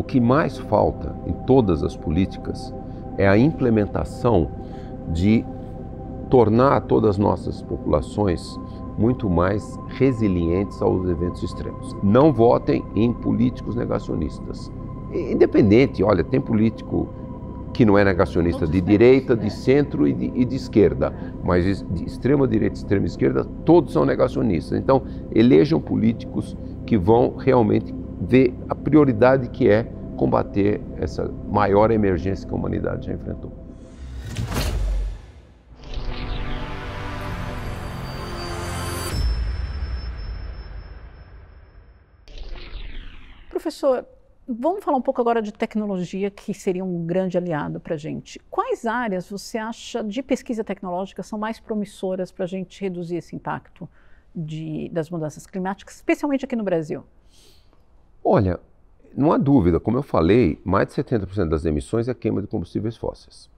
O que mais falta em todas as políticas é a implementação de tornar todas as nossas populações muito mais resilientes aos eventos extremos. Não votem em políticos negacionistas. Independente, olha, tem político que não é negacionista de direita, de centro e de esquerda, mas de extrema direita e extrema esquerda, todos são negacionistas. Então, elejam políticos que vão realmente ver a prioridade que é combater essa maior emergência que a humanidade já enfrentou. Professor, vamos falar um pouco agora de tecnologia, que seria um grande aliado para a gente. Quais áreas você acha de pesquisa tecnológica são mais promissoras para a gente reduzir esse impacto das mudanças climáticas, especialmente aqui no Brasil? Olha, não há dúvida, como eu falei, mais de 70% das emissões é queima de combustíveis fósseis.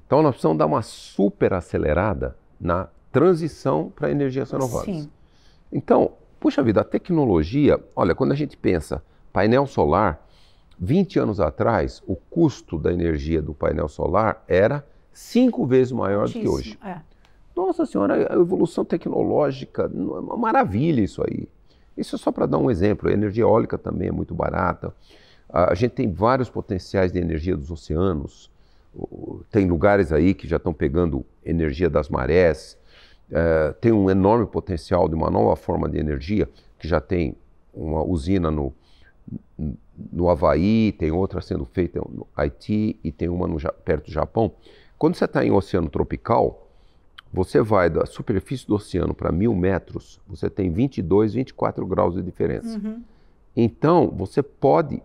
Então nós precisamos dar uma super acelerada na transição para energias renováveis. Sim. Então, puxa vida, a tecnologia, olha, quando a gente pensa painel solar, 20 anos atrás, o custo da energia do painel solar era 5 vezes maior do que hoje. Nossa Senhora, a evolução tecnológica, uma maravilha isso aí. Isso é só para dar um exemplo. A energia eólica também é muito barata. A gente tem vários potenciais de energia dos oceanos. Tem lugares aí que já estão pegando energia das marés. Tem um enorme potencial de uma nova forma de energia, que já tem uma usina no Havaí, tem outra sendo feita no Haiti e tem uma perto do Japão. Quando você está em oceano tropical, você vai da superfície do oceano para 1000 metros, você tem 22, 24 graus de diferença. Uhum. Então, você pode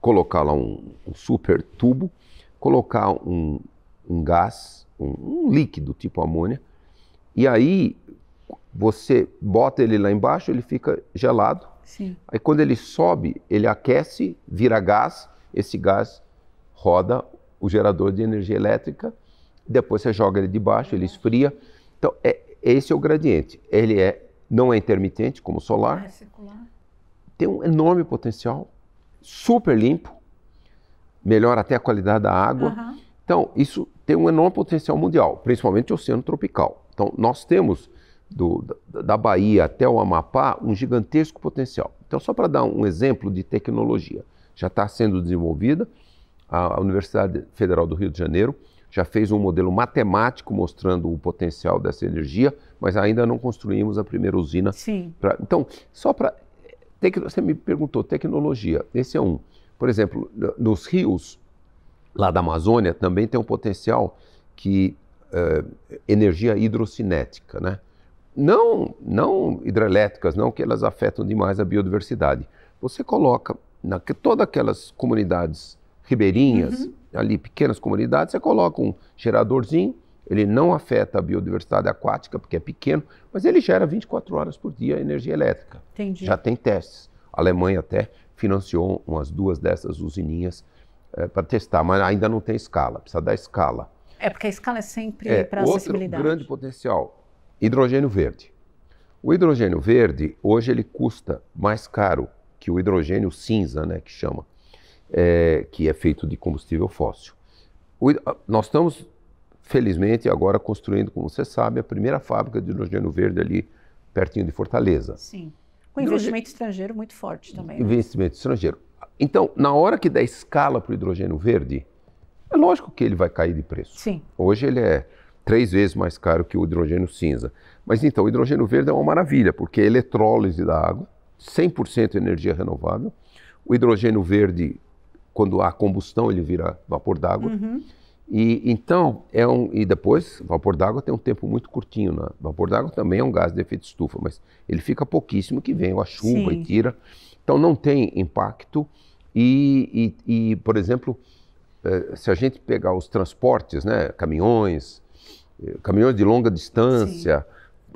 colocar lá um super tubo, colocar um gás, um líquido tipo amônia, e aí você bota ele lá embaixo, ele fica gelado. Sim. Aí quando ele sobe, ele aquece, vira gás, esse gás roda o gerador de energia elétrica, depois você joga ele de baixo, ele esfria. Então, esse é o gradiente. Ele não é intermitente, como o solar. É circular. Tem um enorme potencial, super limpo, melhora até a qualidade da água. Uhum. Então, isso tem um enorme potencial mundial, principalmente o oceano tropical. Então, nós temos, da Bahia até o Amapá, um gigantesco potencial. Então, só para dar um exemplo de tecnologia, já está sendo desenvolvida, a Universidade Federal do Rio de Janeiro já fez um modelo matemático mostrando o potencial dessa energia, mas ainda não construímos a primeira usina. Sim. Então, só para... Você me perguntou, tecnologia, esse é um. Por exemplo, nos rios lá da Amazônia também tem um potencial que energia hidrocinética, né? Não hidrelétricas, não, que elas afetam demais a biodiversidade. Você coloca todas aquelas comunidades ribeirinhas, ali pequenas comunidades, você coloca um geradorzinho, ele não afeta a biodiversidade aquática, porque é pequeno, mas ele gera 24 horas por dia energia elétrica. Entendi. Já tem testes. A Alemanha até financiou umas 2 dessas usininhas para testar, mas ainda não tem escala, precisa dar escala. Porque a escala é sempre para acessibilidade. Outro grande potencial, hidrogênio verde. O hidrogênio verde, hoje ele custa mais caro que o hidrogênio cinza, né, que chama, que é feito de combustível fóssil. Nós estamos, felizmente, agora construindo, como você sabe, a primeira fábrica de hidrogênio verde ali pertinho de Fortaleza. Sim. Com investimento estrangeiro muito forte também. Investimento estrangeiro. Então, na hora que der escala para o hidrogênio verde, é lógico que ele vai cair de preço. Sim. Hoje ele é 3 vezes mais caro que o hidrogênio cinza. Mas então, o hidrogênio verde é uma maravilha, porque é eletrólise da água, 100% energia renovável. O hidrogênio verde, quando há combustão, ele vira vapor d'água. E então, e depois, vapor d'água tem um tempo muito curtinho, né? Vapor d'água também é um gás de efeito estufa, mas ele fica pouquíssimo, que vem a chuva Sim. e tira. Então não tem impacto. Por exemplo, se a gente pegar os transportes, né? Caminhões de longa distância,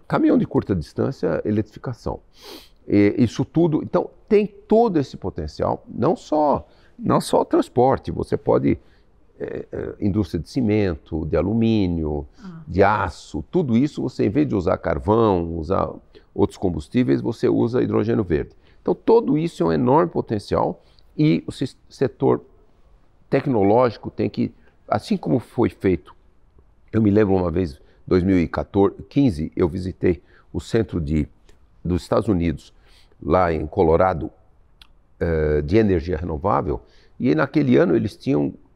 caminhão de curta distância, eletrificação. Isso tudo, então tem todo esse potencial, não só o transporte, você pode... indústria de cimento, de alumínio, de aço, tudo isso você, em vez de usar carvão, usar outros combustíveis, você usa hidrogênio verde. Então, tudo isso é um enorme potencial E o setor tecnológico tem que, assim como foi feito, eu me lembro uma vez, 2015, eu visitei o centro dos Estados Unidos, lá em Colorado, de energia renovável, e naquele ano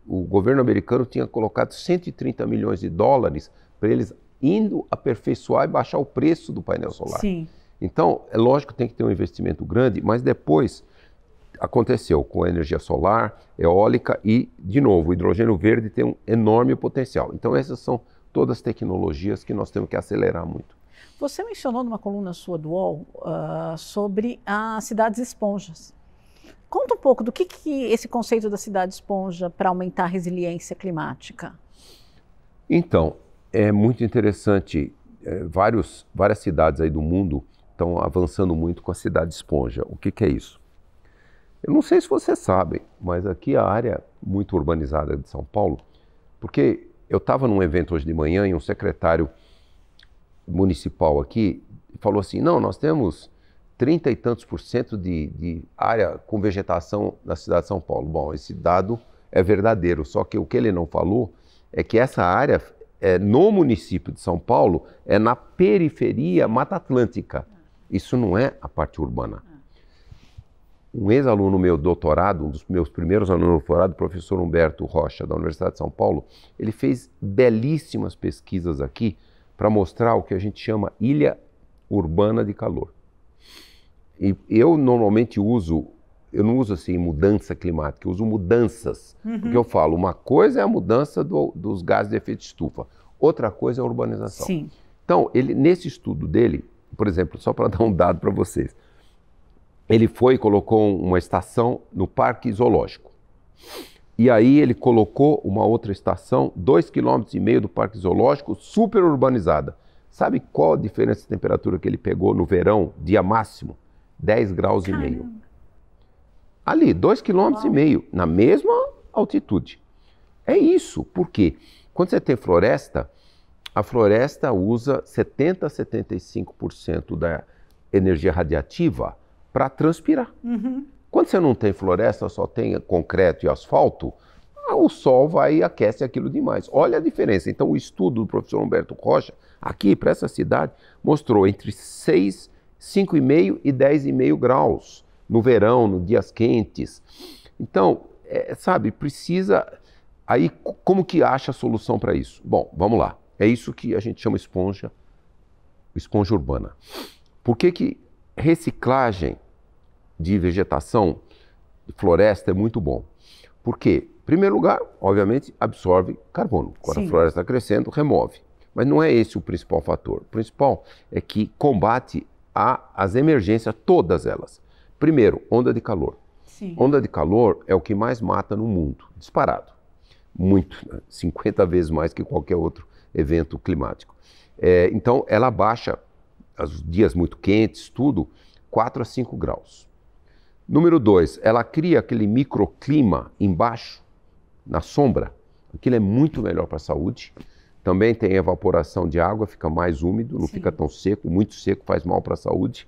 o governo americano tinha colocado 130 milhões de dólares para eles indo aperfeiçoar e baixar o preço do painel solar. Sim. Então, é lógico que tem que ter um investimento grande, mas depois aconteceu com a energia solar, eólica e, de novo, o hidrogênio verde tem um enorme potencial. Então, essas são todas as tecnologias que nós temos que acelerar muito. Você mencionou numa coluna sua do UOL sobre as cidades esponjas. Conta um pouco do que esse conceito da cidade esponja para aumentar a resiliência climática. Então, é muito interessante. Várias cidades aí do mundo estão avançando muito com a cidade esponja. O que é isso? Eu não sei se vocês sabem, mas aqui a área muito urbanizada de São Paulo, porque eu estava num evento hoje de manhã e um secretário municipal aqui falou assim, não, nós temos 30 e tantos % de área com vegetação na cidade de São Paulo. Bom, esse dado é verdadeiro, só que o que ele não falou é que essa área no município de São Paulo é na periferia Mata Atlântica. Isso não é a parte urbana. Um ex-aluno meu doutorado, um dos meus primeiros alunos do doutorado, o professor Humberto Rocha, da Universidade de São Paulo, ele fez belíssimas pesquisas aqui para mostrar o que a gente chama ilha urbana de calor. E eu normalmente eu não uso assim mudança climática, eu uso mudanças. Porque eu falo, uma coisa é a mudança dos gases de efeito de estufa, outra coisa é a urbanização. Sim. Então, nesse estudo dele, por exemplo, só para dar um dado para vocês, ele foi e colocou uma estação no Parque Zoológico. E aí ele colocou uma outra estação, 2,5 km do Parque Zoológico, super urbanizada. Sabe qual a diferença de temperatura que ele pegou no verão, dia máximo? 10 graus e meio. Ali, 2,5 km, na mesma altitude. É isso, porque quando você tem floresta, a floresta usa 70% a 75% da energia radiativa para transpirar. Quando você não tem floresta, só tem concreto e asfalto, o sol vai e aquece aquilo demais. Olha a diferença. Então, o estudo do professor Humberto Rocha, aqui para essa cidade, mostrou entre 6, 5,5 e 10,5 graus no verão, nos dias quentes. Então, precisa... Aí, como que acha a solução para isso? Bom, vamos lá. É isso que a gente chama esponja urbana. Por que reciclagem de vegetação, de floresta, é muito bom? Porque, em primeiro lugar, obviamente, absorve carbono. Quando a floresta está crescendo, remove. Mas não é esse o principal fator. O principal é que combate as emergências, todas elas. Primeiro, onda de calor. Sim. Onda de calor é o que mais mata no mundo, disparado. Muito, 50 vezes mais que qualquer outro evento climático. Então, ela baixa, os dias muito quentes, tudo, 4 a 5 graus. Número 2, ela cria aquele microclima embaixo, na sombra. Aquilo é muito melhor para a saúde. Também tem evaporação de água, fica mais úmido, não fica tão seco, muito seco faz mal para a saúde.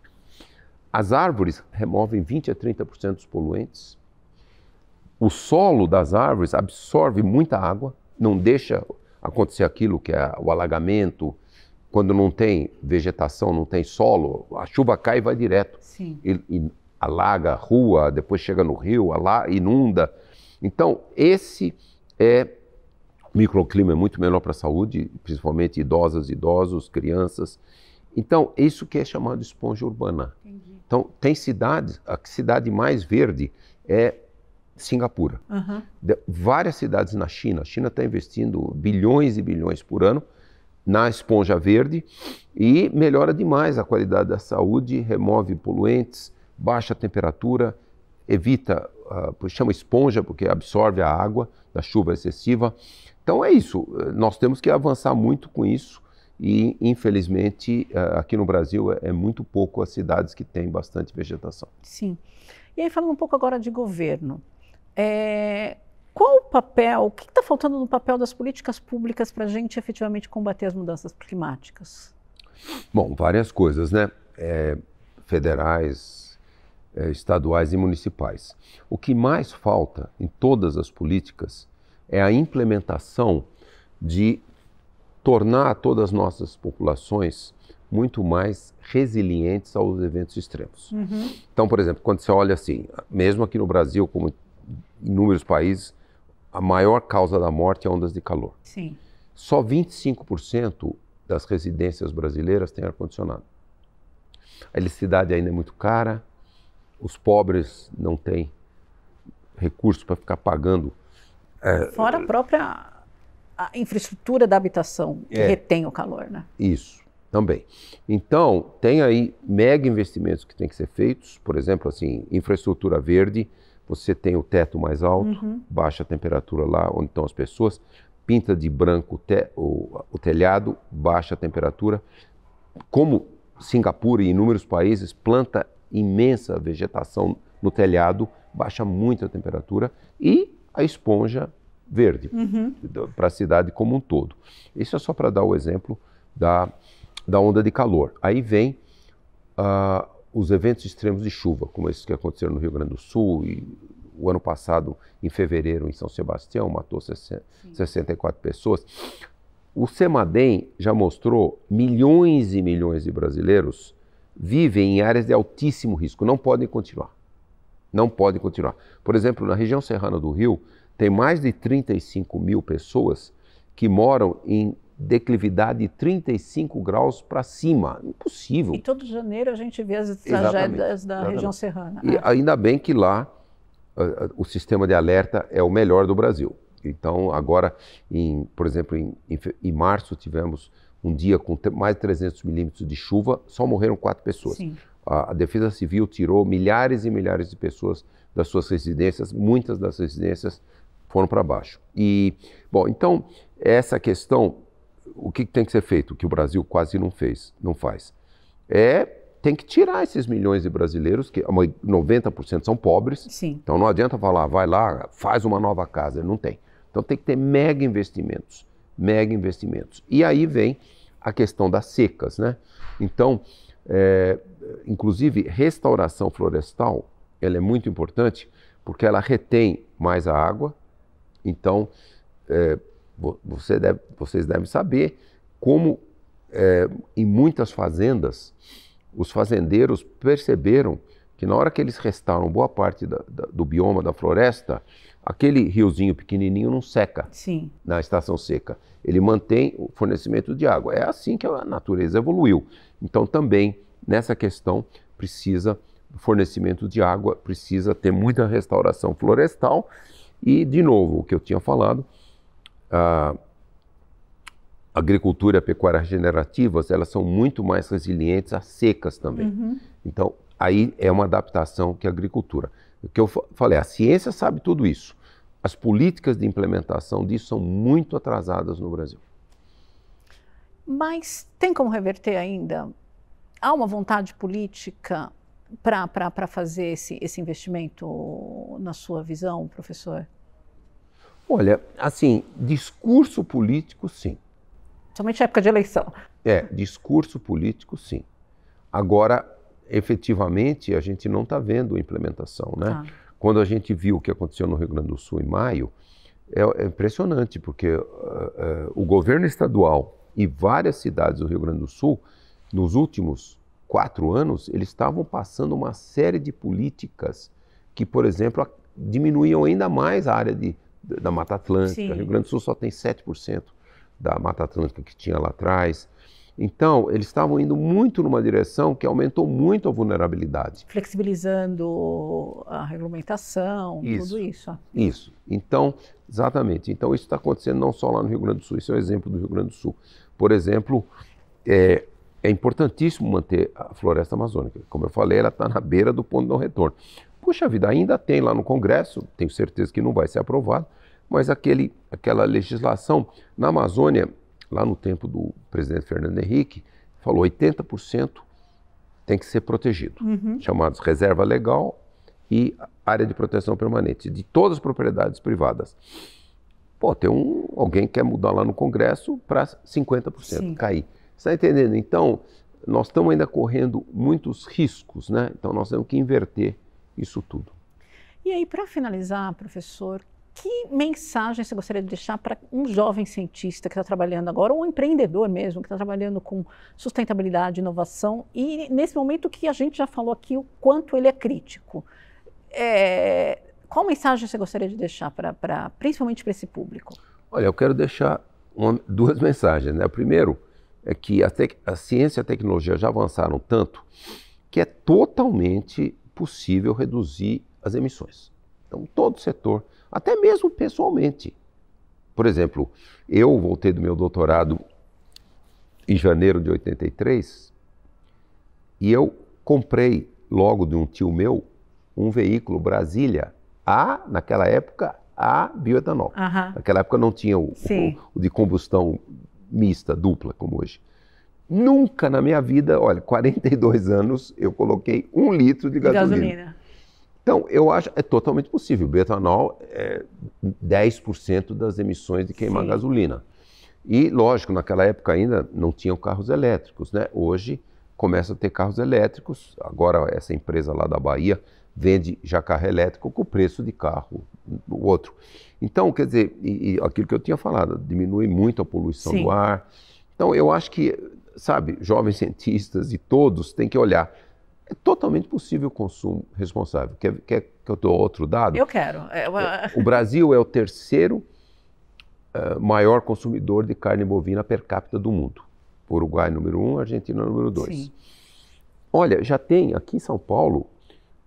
As árvores removem 20 a 30% dos poluentes. O solo das árvores absorve muita água, não deixa acontecer aquilo que é o alagamento. Quando não tem vegetação, não tem solo, a chuva cai e vai direto. E alaga a rua, depois chega no rio, inunda. Então, esse microclima é muito melhor para a saúde, principalmente idosos, crianças. Então, isso que é chamado de esponja urbana. Entendi. Então, tem cidades, a cidade mais verde é Singapura. Várias cidades na China. A China está investindo bilhões e bilhões por ano na esponja verde e melhora demais a qualidade da saúde, remove poluentes, baixa a temperatura, evita, chama esponja porque absorve a água da chuva excessiva. Então é isso, nós temos que avançar muito com isso e infelizmente aqui no Brasil é muito pouco as cidades que têm bastante vegetação. Sim. E aí falando um pouco agora de governo, qual o papel, o que está faltando no papel das políticas públicas para a gente efetivamente combater as mudanças climáticas? Bom, várias coisas, né? Federais, estaduais e municipais. O que mais falta em todas as políticas é a implementação de tornar todas as nossas populações muito mais resilientes aos eventos extremos. Então, por exemplo, quando você olha assim, mesmo aqui no Brasil, como em inúmeros países, a maior causa da morte é ondas de calor. Sim. Só 25% das residências brasileiras têm ar-condicionado. A eletricidade ainda é muito cara, os pobres não têm recursos para ficar pagando. Fora a própria infraestrutura da habitação, que retém o calor, né? Isso, também. Então, tem aí mega investimentos que têm que ser feitos, por exemplo, assim, infraestrutura verde, você tem o teto mais alto, baixa a temperatura lá onde estão as pessoas, pinta de branco o telhado, baixa a temperatura. Como Singapura e inúmeros países, planta imensa vegetação no telhado, baixa muito a temperatura e a esponja verde para a cidade como um todo. Isso é só para dar o exemplo da onda de calor. Aí vem os eventos extremos de chuva, como esses que aconteceram no Rio Grande do Sul e o ano passado, em fevereiro, em São Sebastião, matou 64 pessoas. O CEMADEM já mostrou milhões e milhões de brasileiros vivem em áreas de altíssimo risco, não podem continuar. Não podem continuar. Por exemplo, na região serrana do Rio, tem mais de 35 mil pessoas que moram em declividade de 35 graus para cima. Impossível. E todo janeiro a gente vê as tragédias da região serrana. E ainda bem que lá o sistema de alerta é o melhor do Brasil. Então, agora, por exemplo, em março tivemos um dia com mais de 300 milímetros de chuva, só morreram 4 pessoas. Sim. A Defesa Civil tirou milhares e milhares de pessoas das suas residências, muitas das residências foram para baixo. E, bom, então, essa questão, o que tem que ser feito, que o Brasil quase não faz, tem que tirar esses milhões de brasileiros, que 90% são pobres. Sim. Então não adianta falar, vai lá, faz uma nova casa, não tem. Então tem que ter mega investimentos. E aí vem a questão das secas, né? Então, inclusive, restauração florestal, ela é muito importante porque ela retém mais a água. Então, vocês devem saber como em muitas fazendas, os fazendeiros perceberam que na hora que eles restauram boa parte do bioma da floresta, aquele riozinho pequenininho não seca. Sim. Na estação seca. Ele mantém o fornecimento de água. É assim que a natureza evoluiu. Então também, nessa questão, precisa fornecimento de água, precisa ter muita restauração florestal e, de novo, o que eu tinha falado, a agricultura e a pecuária regenerativas, elas são muito mais resilientes a secas também. Então, aí é uma adaptação que a agricultura. O que eu falei, a ciência sabe tudo isso. As políticas de implementação disso são muito atrasadas no Brasil. Mas tem como reverter ainda? Há uma vontade política para fazer esse investimento, na sua visão, professor? Olha, assim, discurso político, sim. Somente na época de eleição. Discurso político, sim. Agora, efetivamente, a gente não está vendo a implementação, né? Quando a gente viu o que aconteceu no Rio Grande do Sul em maio, é impressionante, porque o governo estadual e várias cidades do Rio Grande do Sul, nos últimos 4 anos, eles estavam passando uma série de políticas que, por exemplo, diminuíam ainda mais a área da Mata Atlântica. Sim. O Rio Grande do Sul só tem 7% da Mata Atlântica que tinha lá atrás. Então, eles estavam indo muito numa direção que aumentou muito a vulnerabilidade. Flexibilizando a regulamentação, tudo isso. Isso. Então, exatamente. Então, isso está acontecendo não só lá no Rio Grande do Sul, isso é um exemplo do Rio Grande do Sul. Por exemplo, é importantíssimo manter a floresta amazônica. Como eu falei, ela está na beira do ponto de não retorno. Puxa vida, ainda tem lá no Congresso, tenho certeza que não vai ser aprovado, mas aquela legislação na Amazônia, lá no tempo do presidente Fernando Henrique, falou 80% tem que ser protegido, chamados reserva legal e área de proteção permanente, de todas as propriedades privadas. Pô, tem alguém que quer mudar lá no Congresso para 50%, Sim. cair. Você está entendendo? Então, nós estamos ainda correndo muitos riscos, né? Então, nós temos que inverter isso tudo. E aí, para finalizar, professor, que mensagem você gostaria de deixar para um jovem cientista que está trabalhando agora, ou um empreendedor mesmo, que está trabalhando com sustentabilidade, inovação, e nesse momento que a gente já falou aqui o quanto ele é crítico? Qual mensagem você gostaria de deixar, principalmente para esse público? Olha, eu quero deixar duas mensagens, né? Primeiro é que a ciência e a tecnologia já avançaram tanto que é totalmente possível reduzir as emissões. Então, todo setor, até mesmo pessoalmente. Por exemplo, eu voltei do meu doutorado em janeiro de 83 e eu comprei logo de um tio meu um veículo Brasília naquela época, a bioetanol. Naquela época não tinha o de combustão mista, dupla, como hoje. Nunca na minha vida, olha, 42 anos, eu coloquei 1 litro de gasolina. Então, eu acho que é totalmente possível. O bioetanol é 10% das emissões de queimar gasolina. E, lógico, naquela época ainda não tinham carros elétricos, né? Hoje começa a ter carros elétricos. Agora, essa empresa lá da Bahia vende já carro elétrico com o preço de carro o outro. Então, quer dizer, e aquilo que eu tinha falado, diminui muito a poluição do ar. Então, eu acho que, sabe, jovens cientistas e todos têm que olhar. É totalmente possível o consumo responsável. Quer que eu dê outro dado? Eu quero. O Brasil é o terceiro maior consumidor de carne bovina per capita do mundo. Uruguai número 1, Argentina número 2. Olha, já tem aqui em São Paulo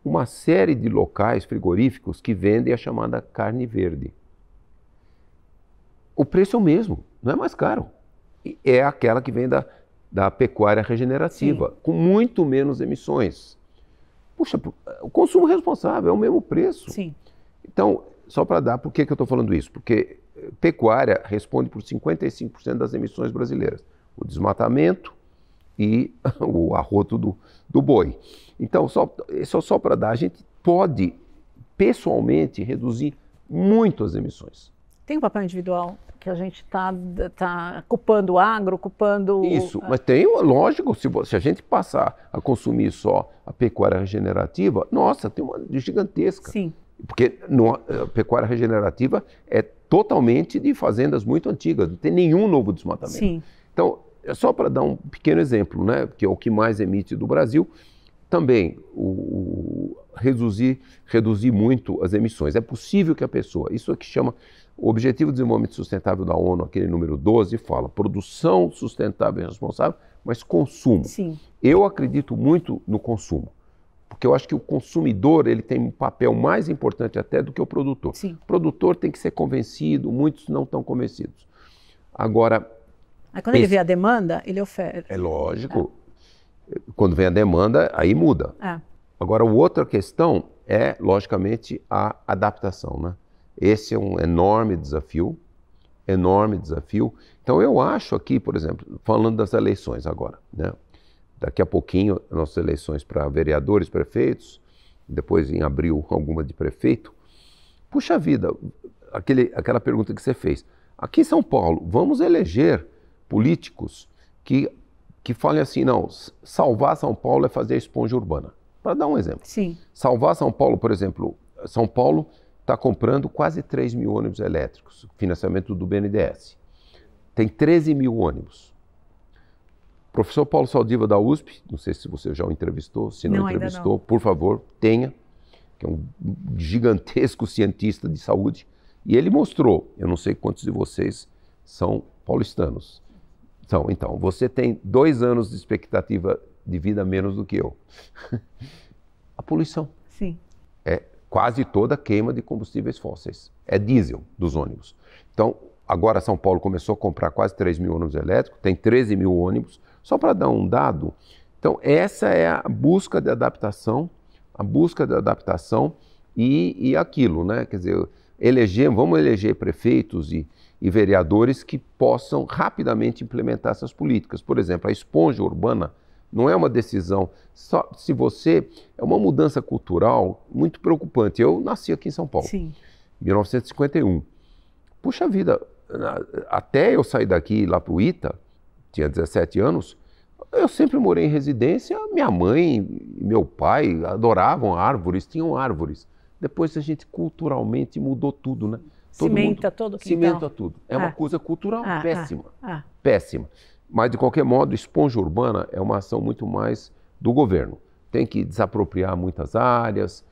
uma série de locais frigoríficos que vendem a chamada carne verde. O preço é o mesmo, não é mais caro. É aquela que vem da pecuária regenerativa, com muito menos emissões. Puxa, o consumo responsável é o mesmo preço. Então, só para dar, por que eu estou falando isso? Porque pecuária responde por 55% das emissões brasileiras. O desmatamento e o arroto do boi. Então, só para dar, a gente pode pessoalmente reduzir muito as emissões. Tem um papel individual que a gente tá culpando o agro, culpando... Isso, mas tem, lógico, se a gente passar a consumir só a pecuária regenerativa, nossa, tem uma gigantesca. Porque a pecuária regenerativa é totalmente de fazendas muito antigas, não tem nenhum novo desmatamento. Então, é só para dar um pequeno exemplo, né, que é o que mais emite do Brasil, também reduzir muito as emissões. É possível que a pessoa, isso é que chama o Objetivo de Desenvolvimento Sustentável da ONU, aquele número 12, fala produção sustentável e responsável, mas consumo. Eu acredito muito no consumo, porque eu acho que o consumidor ele tem um papel mais importante até do que o produtor. O produtor tem que ser convencido, muitos não estão convencidos. Agora... Aí quando ele vê a demanda, ele oferece. É lógico. Quando vem a demanda, aí muda. Agora, outra questão é, logicamente, a adaptação, né? Esse é um enorme desafio. Então, eu acho aqui, por exemplo, falando das eleições agora, né? Daqui a pouquinho, nossas eleições para vereadores, prefeitos, depois em abril, alguma de prefeito. Puxa vida, aquela pergunta que você fez. Aqui em São Paulo, vamos eleger políticos que falem assim, não, salvar São Paulo é fazer a esponja urbana. Para dar um exemplo. Salvar São Paulo, por exemplo, São Paulo está comprando quase 3 mil ônibus elétricos, financiamento do BNDES. Tem 13 mil ônibus. Professor Paulo Saldiva da USP, não sei se você já o entrevistou, se não entrevistou, por favor, tenha, que é um gigantesco cientista de saúde, e ele mostrou, eu não sei quantos de vocês são paulistanos. Então, você tem 2 anos de expectativa de vida menos do que eu. A poluição. É quase toda queima de combustíveis fósseis. É diesel dos ônibus. Então, agora São Paulo começou a comprar quase 3 mil ônibus elétricos, tem 13 mil ônibus. Só para dar um dado, então essa é a busca de adaptação, e aquilo, né? Quer dizer, vamos eleger prefeitos e vereadores que possam rapidamente implementar essas políticas. Por exemplo, a esponja urbana não é uma decisão, só se você... É uma mudança cultural muito preocupante. Eu nasci aqui em São Paulo, em 1951. Puxa vida, até eu sair daqui lá para o ITA, tinha 17 anos, Eu sempre morei em residência, minha mãe e meu pai adoravam árvores, tinham árvores. Depois a gente culturalmente mudou tudo, né? Cimenta todo o quintal. Cimenta tudo. É uma coisa cultural péssima, péssima. Mas, de qualquer modo, esponja urbana é uma ação muito mais do governo. Tem que desapropriar muitas áreas,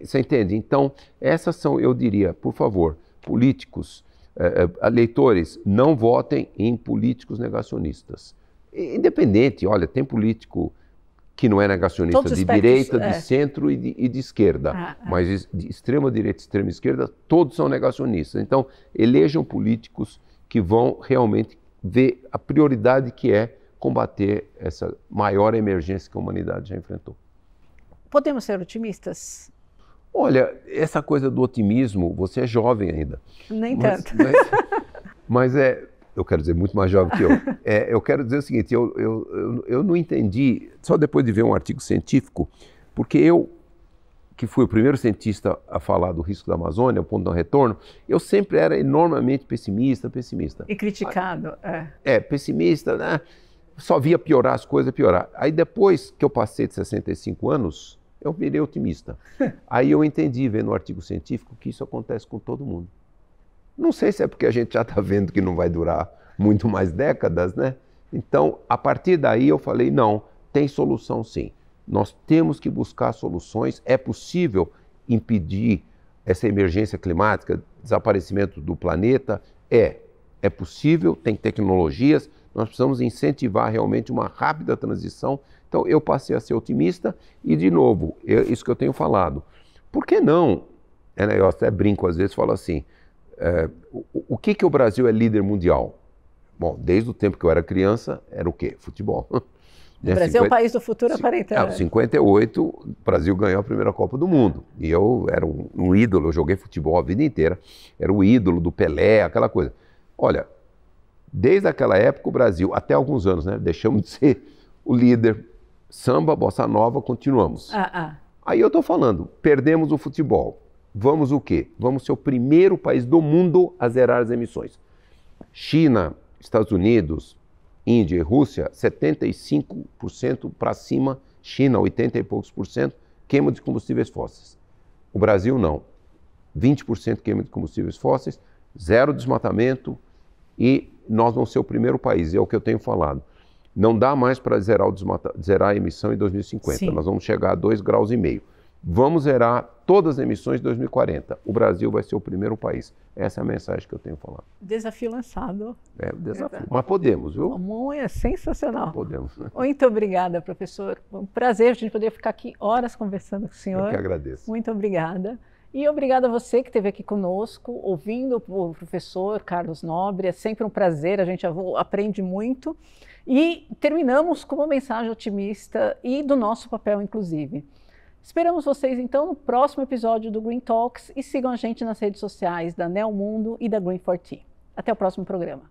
você entende? Então, essas são, eu diria, por favor, políticos, eleitores, não votem em políticos negacionistas. Independente, olha, tem político que não é negacionista Todos de direita, de centro e de esquerda, mas de extrema direita e extrema esquerda, todos são negacionistas. Então, elejam políticos que vão realmente ver a prioridade que é combater essa maior emergência que a humanidade já enfrentou. Podemos ser otimistas? Olha, essa coisa do otimismo, você é jovem ainda. Nem tanto. Mas eu quero dizer, muito mais jovem que eu. Eu quero dizer o seguinte, eu não entendi, só depois de ver um artigo científico, porque eu, que fui o primeiro cientista a falar do risco da Amazônia, o ponto de não retorno, eu sempre era enormemente pessimista. E criticado. Pessimista, né? Só via piorar as coisas, piorar. Aí depois que eu passei de 65 anos, eu virei otimista. Aí eu entendi, vendo o artigo científico, que isso acontece com todo mundo. Não sei se é porque a gente já está vendo que não vai durar muito mais décadas, né? Então, a partir daí eu falei, não, tem solução sim. Nós temos que buscar soluções, é possível impedir essa emergência climática, desaparecimento do planeta? É possível, tem tecnologias, nós precisamos incentivar realmente uma rápida transição. Então, eu passei a ser otimista e, de novo, isso que eu tenho falado. Por que não? Eu até brinco às vezes, falo assim, o que o Brasil é líder mundial? Bom, desde o tempo que eu era criança, era o quê? Futebol. O Brasil é o país do futuro aparentando. Em 58, o Brasil ganhou a primeira Copa do Mundo. E eu era um ídolo, eu joguei futebol a vida inteira. Era o ídolo do Pelé, aquela coisa. Olha, desde aquela época o Brasil, até alguns anos, né? Deixamos de ser o líder. Samba, bossa nova, continuamos. Aí eu estou falando, perdemos o futebol. Vamos o quê? Vamos ser o primeiro país do mundo a zerar as emissões. China, Estados Unidos, Índia e Rússia, 75% para cima, China, 80 e poucos por cento, queima de combustíveis fósseis. O Brasil não. 20% queima de combustíveis fósseis, zero desmatamento e nós vamos ser o primeiro país, é o que eu tenho falado. Não dá mais para zerar a emissão em 2050, Sim. Nós vamos chegar a 2,5 graus. Vamos zerar todas as emissões em 2040. O Brasil vai ser o primeiro país. Essa é a mensagem que eu tenho falado. Desafio lançado. Desafio. Mas podemos, viu? É sensacional. Podemos. Muito obrigada, professor. Foi um prazer a gente poder ficar aqui horas conversando com o senhor. Eu que agradeço. Muito obrigada. E obrigada a você que esteve aqui conosco, ouvindo o professor Carlos Nobre. É sempre um prazer, a gente aprende muito. E terminamos com uma mensagem otimista e do nosso papel, inclusive. Esperamos vocês, então, no próximo episódio do Green Talks e sigam a gente nas redes sociais da Neo Mundo e da Green4T. Até o próximo programa.